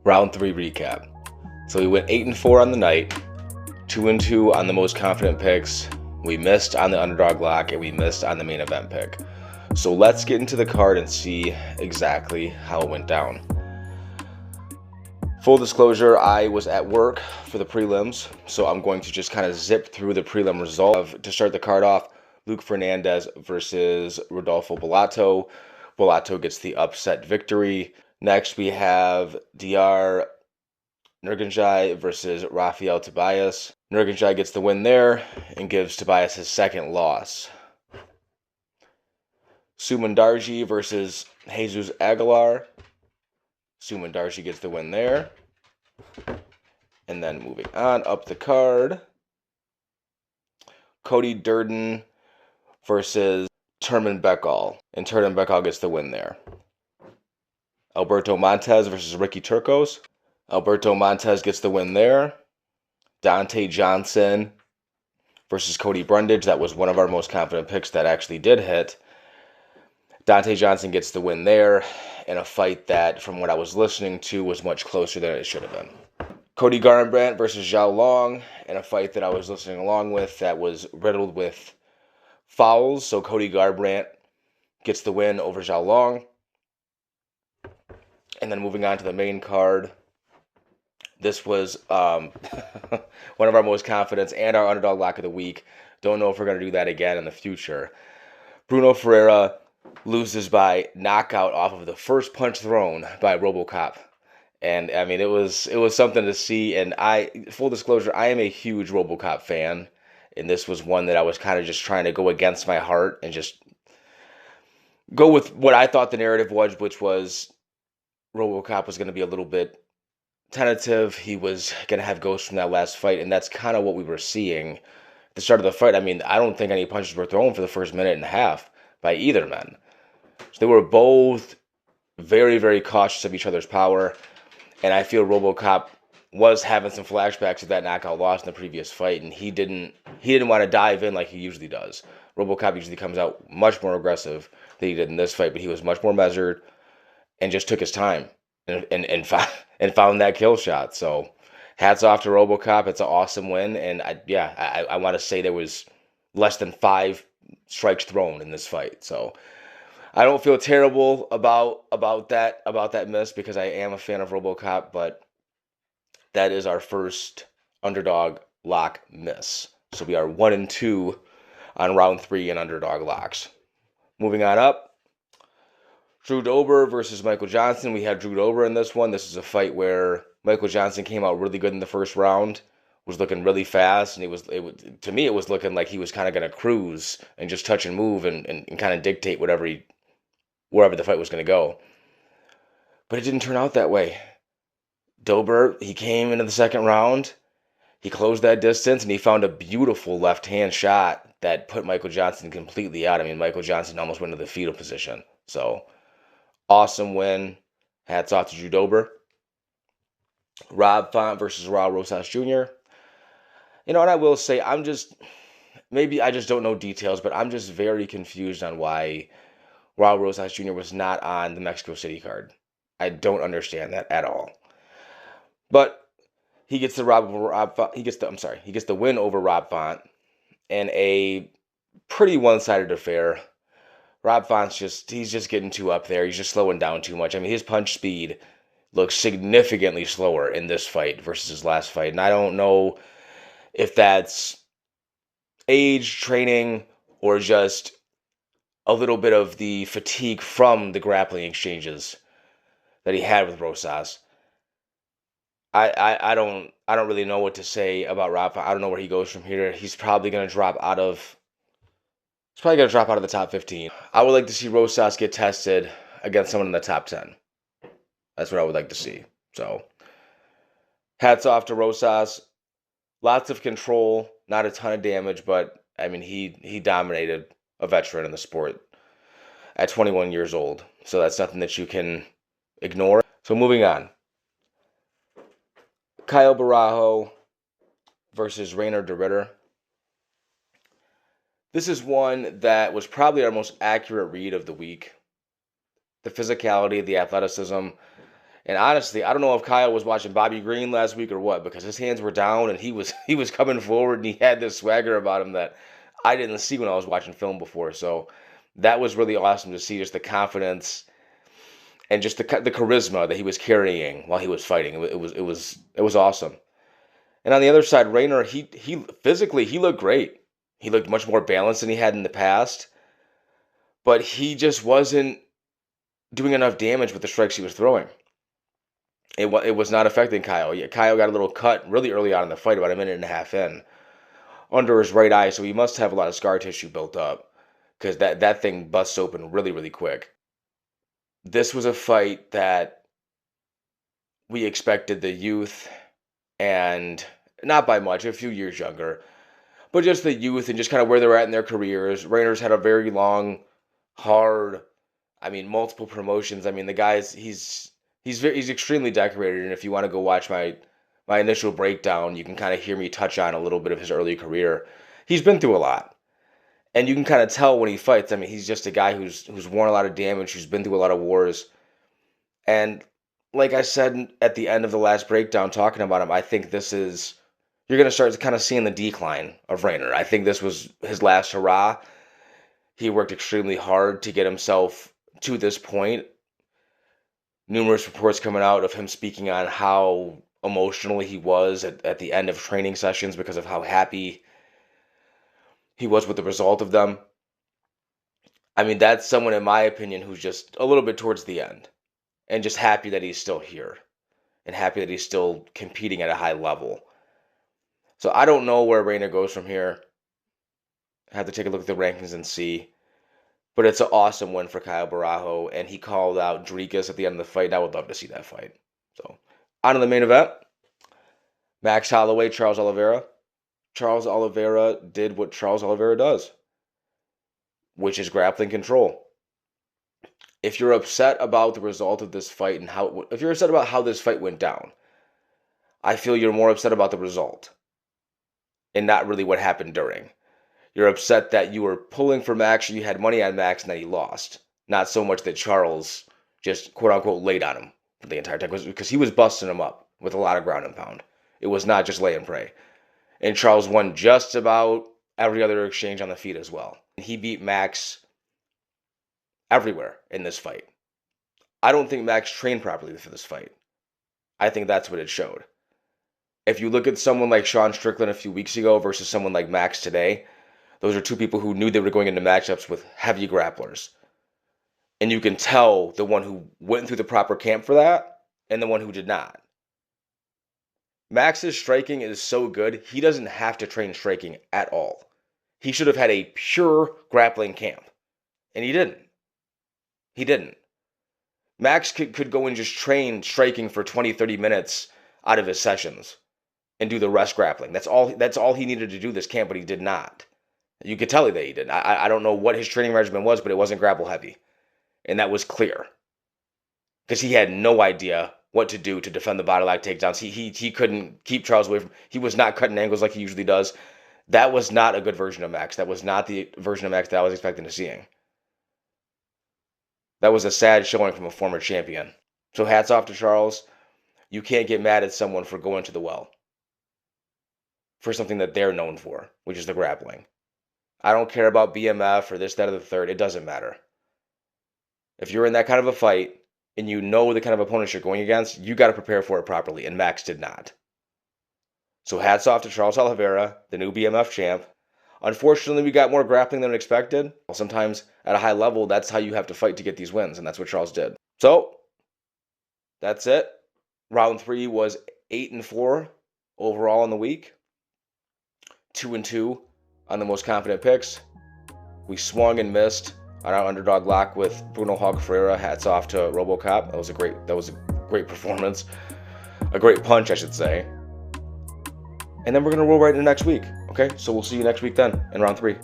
Round 3 recap. So we went 8-4 on the night, 2-2 on the most confident picks. We missed on the underdog lock, and we missed on the main event pick. So let's get into the card and see exactly how it went down. Full disclosure, I was at work for the prelims, so I'm going to just kind of zip through the prelim result. To start the card off, Luke Fernandez versus Rodolfo Bellato. Bellato gets the upset victory. Next, we have Dr. Nurganjai versus Rafael Tobias. Nurganjai gets the win there and gives Tobias his second loss. Sumandarji versus Jesus Aguilar. Sumandarji gets the win there. And then moving on up the card, Cody Durden versus Turman Bekal. And Turman Bekal gets the win there. Alberto Montez versus Ricky Turcos. Alberto Montez gets the win there. Dante Johnson versus Cody Brundage. That was one of our most confident picks that actually did hit. Dante Johnson gets the win there in a fight that, from what I was listening to, was much closer than it should have been. Cody Garbrandt versus Zhao Long in a fight that I was listening along with that was riddled with fouls. So Cody Garbrandt gets the win over Zhao Long. And then moving on to the main card, this was one of our most confident and our underdog lock of the week. Don't know if we're going to do that again in the future. Bruno Ferreira loses by knockout off of the first punch thrown by RoboCop. And I mean, it was something to see. And full disclosure, I am a huge RoboCop fan. And this was one that I was kind of just trying to go against my heart and just go with what I thought the narrative was, which was RoboCop was going to be a little bit tentative. He was going to have ghosts from that last fight. And that's kind of what we were seeing at the start of the fight. I mean, I don't think any punches were thrown for the first minute and a half by either man. So they were both very, very cautious of each other's power. And I feel RoboCop was having some flashbacks of that knockout loss in the previous fight, and he didn't want to dive in like he usually does. RoboCop usually comes out much more aggressive than he did in this fight, but he was much more measured and just took his time and found that kill shot. So hats off to RoboCop. It's an awesome win, and I want to say there was less than 5 strikes thrown in this fight. So I don't feel terrible about that miss because I am a fan of RoboCop, but that is our first underdog lock miss. So we are 1-2 on round 3 in underdog locks. Moving on up, Drew Dober versus Michael Johnson. We have Drew Dober in this one. This is a fight where Michael Johnson came out really good in the first round, was looking really fast, and to me it was looking like he was kind of going to cruise and just touch and move and kind of dictate wherever the fight was going to go. But it didn't turn out that way. Dober, he came into the second round, he closed that distance, and he found a beautiful left-hand shot that put Michael Johnson completely out. I mean, Michael Johnson almost went to the fetal position. So, awesome win. Hats off to Drew Dober. Rob Font versus Raul Rosas Jr. And I will say, maybe I just don't know details, but I'm just very confused on why Raul Rosas Jr. was not on the Mexico City card. I don't understand that at all. But he gets the win over Rob Font in a pretty one-sided affair. Rob Font's he's just getting too up there. He's just slowing down too much. I mean, his punch speed looks significantly slower in this fight versus his last fight. And I don't know if that's age, training, or just a little bit of the fatigue from the grappling exchanges that he had with Rosas. I don't really know what to say about Rob. I don't know where he goes from here. He's probably going to drop out of the top 15. I would like to see Rosas get tested against someone in the top 10. That's what I would like to see. So, hats off to Rosas. Lots of control, not a ton of damage, but I mean he dominated a veteran in the sport at 21 years old. So that's nothing that you can ignore. So moving on. Kyle Barajo versus Rainer de Ritter. This is one that was probably our most accurate read of the week. The physicality, the athleticism, And honestly, I don't know if Kyle was watching Bobby Green last week or what, because his hands were down and he was coming forward and he had this swagger about him that I didn't see when I was watching film before. So that was really awesome to see, just the confidence and just the charisma that he was carrying while he was fighting. It was awesome. And on the other side, Rayner, he physically he looked great. He looked much more balanced than he had in the past, but he just wasn't doing enough damage with the strikes he was throwing. It was not affecting Kyle. Yeah, Kyle got a little cut really early on in the fight, about a minute and a half in, under his right eye, so he must have a lot of scar tissue built up because that thing busts open really, really quick. This was a fight that we expected the youth, and not by much, a few years younger, but just the youth and just kind of where they're at in their careers. Rayner's had a very long, hard, multiple promotions. The guy's he's extremely decorated, and if you want to go watch my initial breakdown, you can kind of hear me touch on a little bit of his early career. He's been through a lot, and you can kind of tell when he fights. He's just a guy who's worn a lot of damage, who's been through a lot of wars, and like I said at the end of the last breakdown, talking about him, I think this is you're going to start kind of seeing the decline of Rayner. I think this was his last hurrah. He worked extremely hard to get himself to this point. Numerous reports coming out of him speaking on how emotionally he was at the end of training sessions because of how happy he was with the result of them. That's someone, in my opinion, who's just a little bit towards the end and just happy that he's still here and happy that he's still competing at a high level. So I don't know where Rayner goes from here. I have to take a look at the rankings and see. But it's an awesome win for Kyle Barajo, and he called out Dricus at the end of the fight, and I would love to see that fight. So, on to the main event. Max Holloway, Charles Oliveira. Charles Oliveira did what Charles Oliveira does, which is grappling control. If you're upset about the result of this fight and if you're upset about how this fight went down, I feel you're more upset about the result and not really what happened during. You're upset that you were pulling for Max, you had money on Max, and that he lost. Not so much that Charles just quote-unquote laid on him for the entire time, because he was busting him up with a lot of ground and pound. It was not just lay and pray. And Charles won just about every other exchange on the feet as well. He beat Max everywhere in this fight. I don't think Max trained properly for this fight. I think that's what it showed. If you look at someone like Sean Strickland a few weeks ago versus someone like Max today, those are two people who knew they were going into matchups with heavy grapplers. And you can tell the one who went through the proper camp for that and the one who did not. Max's striking is so good, he doesn't have to train striking at all. He should have had a pure grappling camp. And he didn't. He didn't. Max could go and just train striking for 20, 30 minutes out of his sessions and do the rest grappling. That's all he needed to do this camp, but he did not. You could tell that he did. I don't know what his training regimen was, but it wasn't grapple heavy. And that was clear. Because he had no idea what to do to defend the body lock takedowns. He couldn't keep Charles away from... He was not cutting angles like he usually does. That was not a good version of Max. That was not the version of Max that I was expecting to seeing. That was a sad showing from a former champion. So hats off to Charles. You can't get mad at someone for going to the well. For something that they're known for, which is the grappling. I don't care about BMF or this, that, or the third. It doesn't matter. If you're in that kind of a fight and you know the kind of opponents you're going against, you got to prepare for it properly, and Max did not. So hats off to Charles Oliveira, the new BMF champ. Unfortunately, we got more grappling than expected. Sometimes at a high level, that's how you have to fight to get these wins, and that's what Charles did. So, that's it. Round 3 was 8-4 overall in the week. 2-2 on the most confident picks. We swung and missed on our underdog lock with Bruno Hawk Ferreira. Hats off to RoboCop. That was a great performance. A great punch, I should say. And then we're going to roll right into next week. Okay, so we'll see you next week then in round 3.